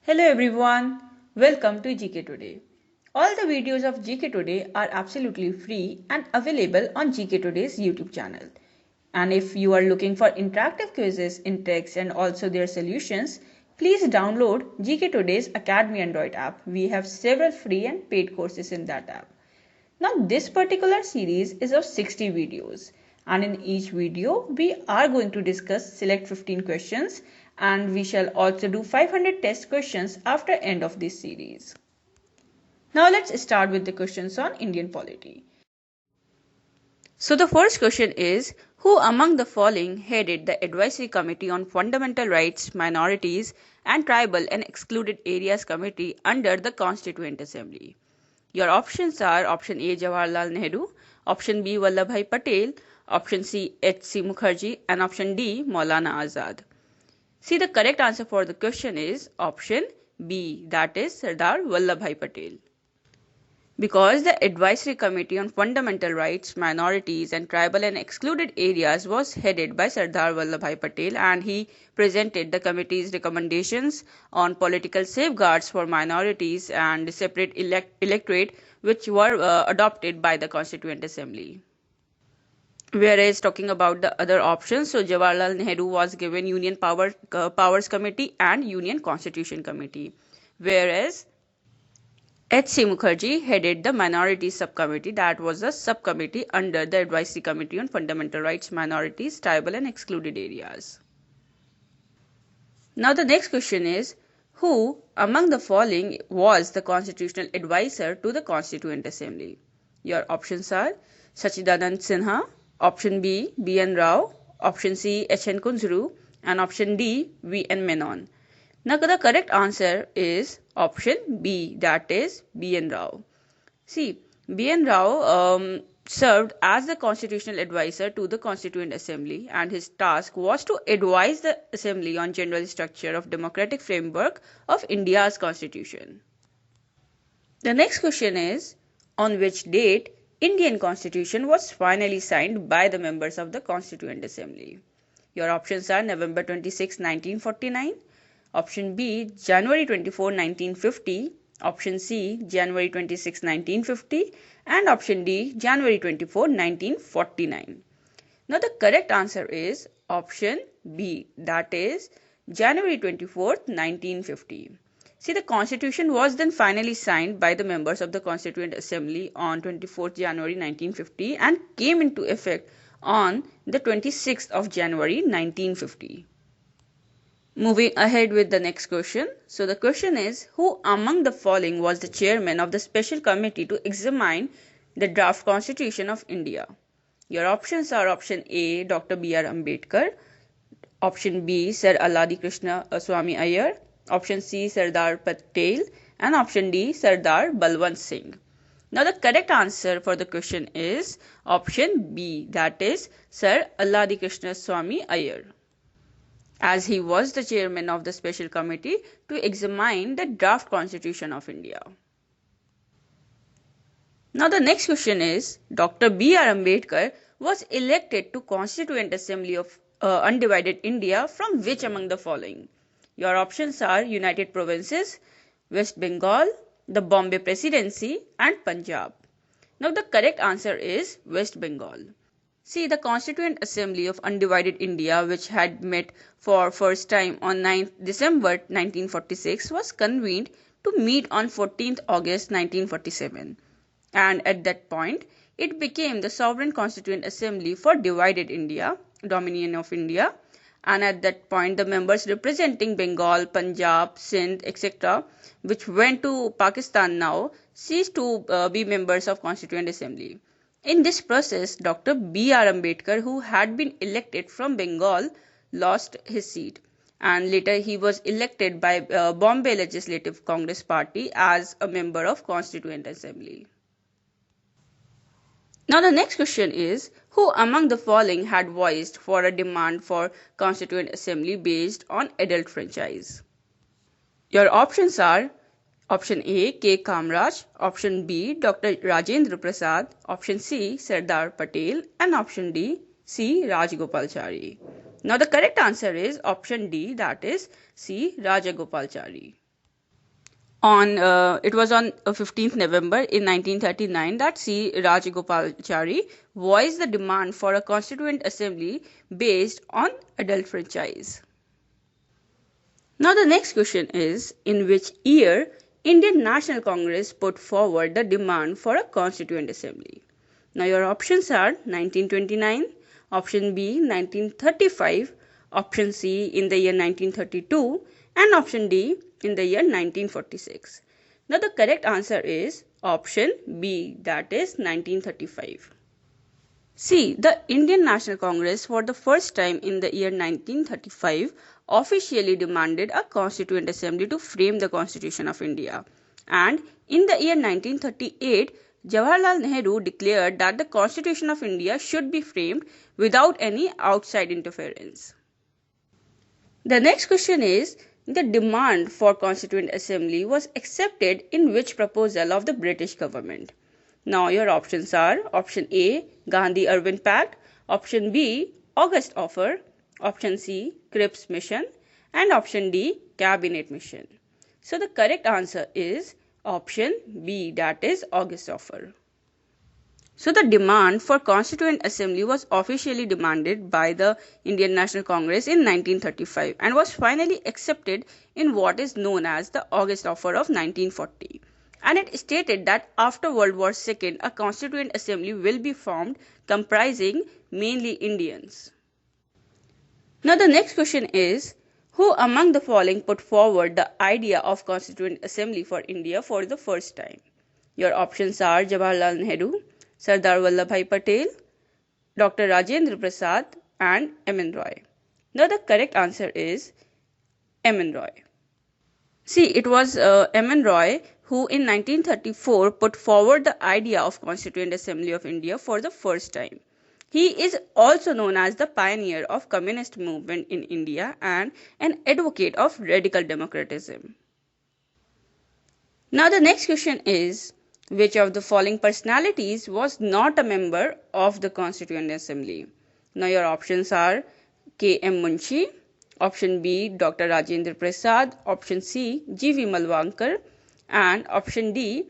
Hello everyone, welcome to GK Today. All the videos of GK Today are absolutely free and available on GK Today's YouTube channel. And if you are looking for interactive quizzes in text and also their solutions, please download GK Today's Academy Android app. We have several free and paid courses in that app. Now this particular series is of 60 videos and in each video we are going to discuss select 15 questions and we shall also do 500 test questions after end of this series. Now let's start with the questions on Indian polity. So the first question is, who among the following headed the Advisory Committee on Fundamental Rights, Minorities and Tribal and Excluded Areas Committee under the Constituent Assembly? Your options are option A Jawaharlal Nehru, option B Vallabhbhai Patel, option C H.C. Mukherjee and option D Maulana Azad. See, the correct answer for the question is option B, that is Sardar Vallabhbhai Patel. Because the Advisory Committee on Fundamental Rights, Minorities and Tribal and Excluded Areas was headed by Sardar Vallabhbhai Patel and he presented the committee's recommendations on political safeguards for minorities and separate electorate which were adopted by the Constituent Assembly. Whereas talking about the other options, so Jawaharlal Nehru was given Union Powers Committee and Union Constitution Committee, whereas H.C. Mukherjee headed the Minorities Subcommittee, that was a subcommittee under the Advisory Committee on Fundamental Rights, Minorities, Tribal and Excluded Areas. Now the next question is, who among the following was the constitutional advisor to the Constituent Assembly? Your options are Sachidanand Sinha, option B B.N. Rao, option C H.N. Kunzru and option D V.N. Menon. Now the correct answer is option B, that is B.N. Rao. See, B.N. Rao served as the constitutional advisor to the Constituent Assembly and his task was to advise the Assembly on general structure of democratic framework of India's constitution. The next question is, on which date Indian Constitution was finally signed by the members of the Constituent Assembly? Your options are November 26, 1949, option B January 24, 1950, option C January 26, 1950 and option D January 24, 1949. Now the correct answer is option B, that is January 24, 1950. See, the Constitution was then finally signed by the members of the Constituent Assembly on 24th January 1950 and came into effect on the 26th of January 1950. Moving ahead with the next question. So the question is, who among the following was the chairman of the special committee to examine the draft constitution of India? Your options are option A Dr. B.R. Ambedkar, option B Sir Alladi Krishna Swamy Iyer, option C Sardar Patel and option D Sardar Balwant Singh. Now the correct answer for the question is option B, that is Sir Alladi Krishna Swamy Iyer, as he was the chairman of the special committee to examine the draft constitution of India. Now the next question is, Dr. B.R. Ambedkar was elected to Constituent Assembly of Undivided India from which among the following? Your options are United Provinces, West Bengal, the Bombay Presidency and Punjab. Now the correct answer is West Bengal. See, the Constituent Assembly of Undivided India, which had met for first time on 9th December 1946, was convened to meet on 14th August 1947. And at that point, it became the Sovereign Constituent Assembly for Divided India, Dominion of India. And at that point, the members representing Bengal, Punjab, Sindh, etc., which went to Pakistan now, ceased to be members of Constituent Assembly. In this process, Dr. B.R. Ambedkar, who had been elected from Bengal, lost his seat and later he was elected by Bombay Legislative Congress Party as a member of Constituent Assembly. Now the next question is, who among the following had voiced for a demand for Constituent Assembly based on adult franchise? Your options are option A K. Kamraj, option B Dr. Rajendra Prasad, option C Sardar Patel and option D C Rajagopalachari. Now the correct answer is option D, that is C Rajagopalachari. It was on 15th November in 1939 that C. Rajagopalachari voiced the demand for a constituent assembly based on adult franchise. Now the next question is, in which year Indian National Congress put forward the demand for a constituent assembly? Now your options are 1929, option B 1935, option C in the year 1932, and option D in the year 1946. Now the correct answer is option B, that is 1935. See, the Indian National Congress for the first time in the year 1935 officially demanded a constituent assembly to frame the Constitution of India. And in the year 1938, Jawaharlal Nehru declared that the Constitution of India should be framed without any outside interference. The next question is, the demand for Constituent Assembly was accepted in which proposal of the British government? Now your options are option A, Gandhi-Irwin Pact, option B, August Offer, option C, Cripps Mission, and option D, Cabinet Mission. So the correct answer is option B, that is August Offer. So the demand for Constituent Assembly was officially demanded by the Indian National Congress in 1935 and was finally accepted in what is known as the August Offer of 1940. And it stated that after World War II, a Constituent Assembly will be formed comprising mainly Indians. Now the next question is, who among the following put forward the idea of Constituent Assembly for India for the first time? Your options are Jawaharlal Nehru, Sardar Vallabhbhai Patel, Dr. Rajendra Prasad, and M.N. Roy. Now the correct answer is M.N. Roy. See, it was M.N. Roy who in 1934 put forward the idea of Constituent Assembly of India for the first time. He is also known as the pioneer of communist movement in India and an advocate of radical democratism. Now the next question is, which of the following personalities was not a member of the Constituent Assembly? Now your options are K.M. Munshi, option B, Dr. Rajendra Prasad, option C, G.V. Malvankar, and option D,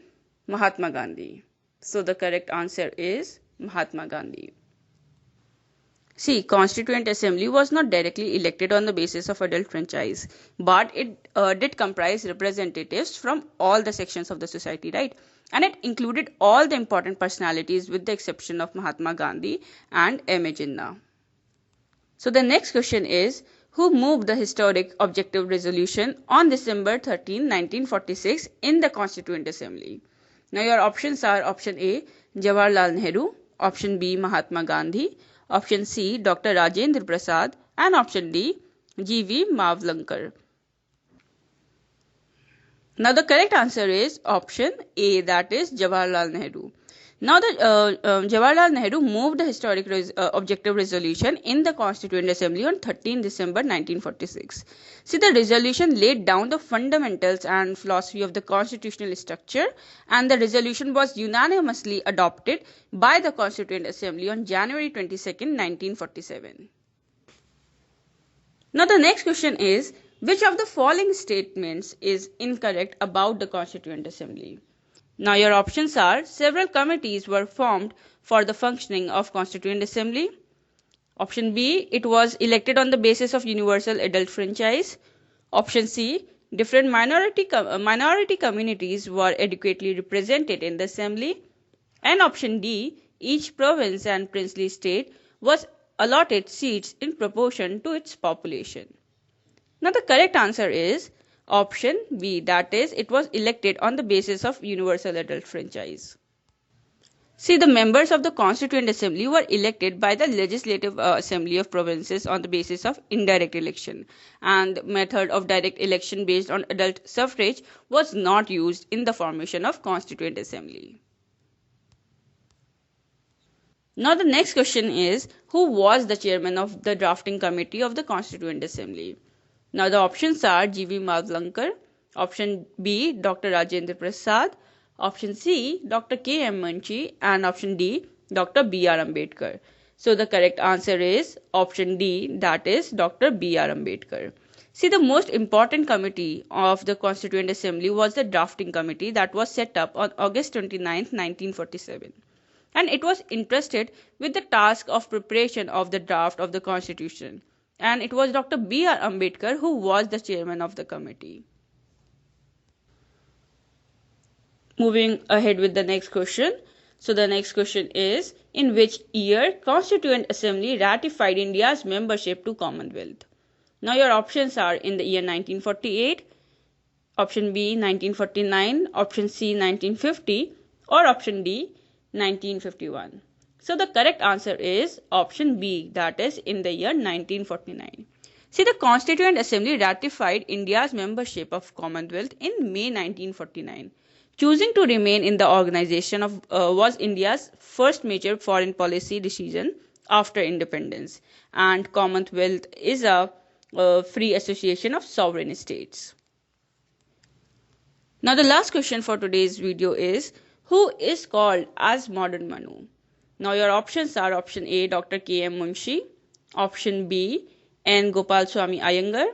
Mahatma Gandhi. So the correct answer is Mahatma Gandhi. See, Constituent Assembly was not directly elected on the basis of adult franchise, but it did comprise representatives from all the sections of the society, right? And it included all the important personalities with the exception of Mahatma Gandhi and M.A. Jinnah. So the next question is, who moved the historic objective resolution on December 13, 1946 in the Constituent Assembly? Now your options are option A, Jawaharlal Nehru, option B, Mahatma Gandhi, option C, Dr. Rajendra Prasad, and option D, G.V. Malvankar. Now the correct answer is option A, that is Jawaharlal Nehru. Now Jawaharlal Nehru moved the historic objective resolution in the Constituent Assembly on 13 December 1946. See, the resolution laid down the fundamentals and philosophy of the constitutional structure, and the resolution was unanimously adopted by the Constituent Assembly on January 22, 1947. Now the next question is, which of the following statements is incorrect about the Constituent Assembly? Now your options are, several committees were formed for the functioning of Constituent Assembly. Option B, it was elected on the basis of universal adult franchise. Option C, different minority communities were adequately represented in the assembly. And option D, each province and princely state was allotted seats in proportion to its population. Now the correct answer is option B, that is, it was elected on the basis of universal adult franchise. See, the members of the Constituent Assembly were elected by the Legislative Assembly of Provinces on the basis of indirect election, and the method of direct election based on adult suffrage was not used in the formation of Constituent Assembly. Now the next question is, who was the chairman of the drafting committee of the Constituent Assembly? Now the options are G.V. Malvankar, option B, Dr. Rajendra Prasad, option C, Dr. K.M. Munshi, and option D, Dr. B.R. Ambedkar. So the correct answer is option D, that is Dr. B.R. Ambedkar. See, the most important committee of the Constituent Assembly was the Drafting Committee that was set up on August 29, 1947. And it was entrusted with the task of preparation of the draft of the Constitution. And it was Dr. B.R. Ambedkar who was the chairman of the committee. Moving ahead with the next question. So the next question is, in which year Constituent Assembly ratified India's membership to Commonwealth? Now your options are in the year 1948, option B 1949, option C 1950, or option D 1951. So the correct answer is option B, that is in the year 1949. See, the Constituent Assembly ratified India's membership of Commonwealth in May 1949. Choosing to remain in the organization was India's first major foreign policy decision after independence, and Commonwealth is a free association of sovereign states. Now the last question for today's video is, who is called as Modern Manu? Now your options are option A, Dr. K.M. Munshi, option B, N. Gopalswamy Iyengar,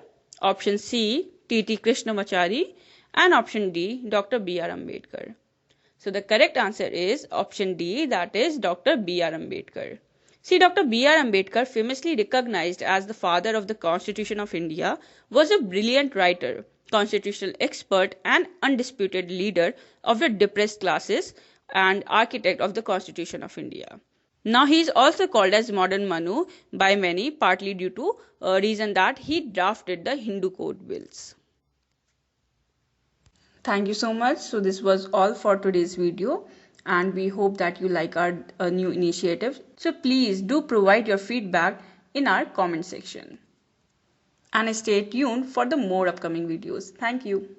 option C, T.T. Krishnamachari, and option D, Dr. B.R. Ambedkar. So the correct answer is option D, that is Dr. B.R. Ambedkar. See, Dr. B.R. Ambedkar, famously recognized as the father of the Constitution of India, was a brilliant writer, constitutional expert, and undisputed leader of the depressed classes and architect of the Constitution of India. Now he is also called as Modern Manu by many, partly due to a reason that he drafted the Hindu code bills. Thank you so much. So this was all for today's video, and we hope that you like our new initiative. So please do provide your feedback in our comment section. And stay tuned for the more upcoming videos. Thank you.